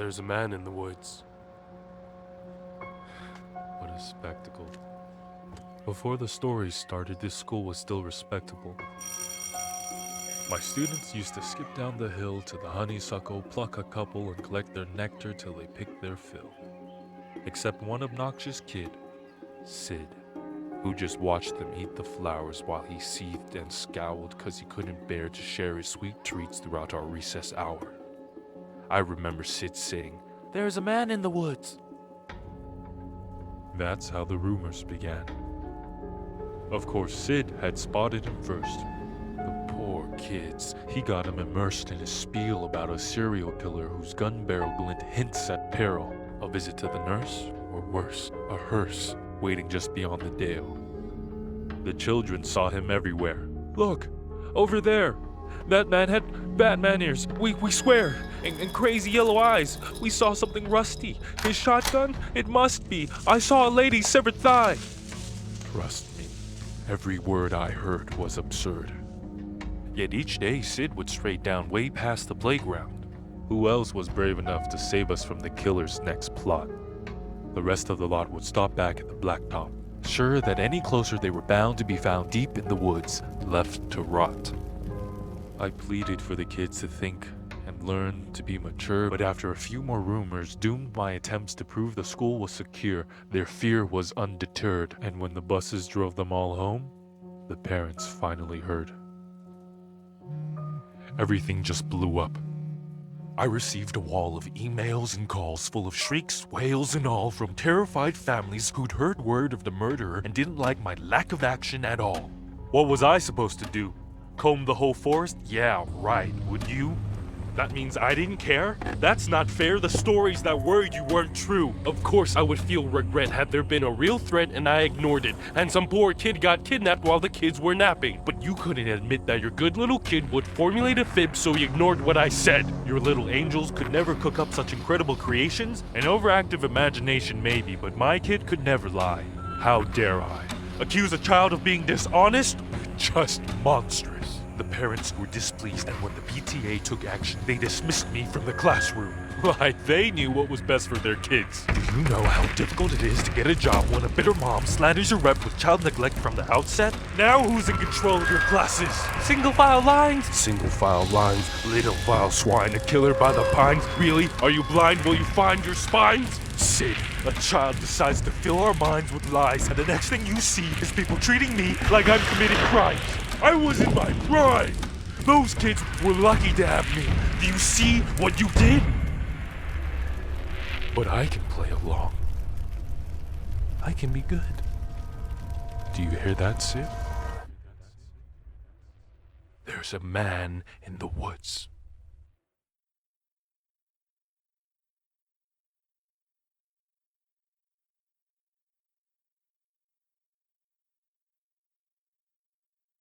There's a man in the woods. What a spectacle. Before the story started, this school was still respectable. My students used to skip down the hill to the honeysuckle, pluck a couple, and collect their nectar till they picked their fill. Except one obnoxious kid, Sid, who just watched them eat the flowers while he seethed and scowled because he couldn't bear to share his sweet treats throughout our recess hour. I remember Sid saying, "There's a man in the woods." That's how the rumors began. Of course, Sid had spotted him first. The poor kids. He got him immersed in a spiel about a serial killer whose gun barrel glint hints at peril. A visit to the nurse, or worse, a hearse waiting just beyond the dale. The children saw him everywhere. "Look, over there. That man had Batman ears. We swear. And crazy yellow eyes. We saw something rusty. His shotgun? It must be. I saw a lady's severed thigh." Trust me, every word I heard was absurd. Yet each day Sid would stray down way past the playground. Who else was brave enough to save us from the killer's next plot? The rest of the lot would stop back at the blacktop, sure that any closer they were bound to be found deep in the woods, left to rot. I pleaded for the kids to think and learn to be mature, but after a few more rumors doomed my attempts to prove the school was secure, their fear was undeterred, and when the buses drove them all home, the parents finally heard. Everything just blew up. I received a wall of emails and calls full of shrieks, wails, and all from terrified families who'd heard word of the murderer and didn't like my lack of action at all. What was I supposed to do? Comb the whole forest? Yeah, right. Would you? That means I didn't care? That's not fair. The stories that were you weren't true. Of course I would feel regret had there been a real threat and I ignored it, and some poor kid got kidnapped while the kids were napping. But you couldn't admit that your good little kid would formulate a fib, so you ignored what I said. Your little angels could never cook up such incredible creations. An overactive imagination maybe, but my kid could never lie. How dare I? Accuse a child of being dishonest? Just monstrous. The parents were displeased, and when the PTA took action, they dismissed me from the classroom. Like they knew what was best for their kids. Do you know how difficult it is to get a job when a bitter mom slanders your rep with child neglect from the outset? Now who's in control of your classes? Single file lines? Single file lines, little file swine, a killer by the pines. Really? Are you blind? Will you find your spines? Sid, a child decides to fill our minds with lies, and the next thing you see is people treating me like I'm committing crimes. I was in my prime. Those kids were lucky to have me. Do you see what you did? But I can play along. I can be good. Do you hear that, Sid? There's a man in the woods.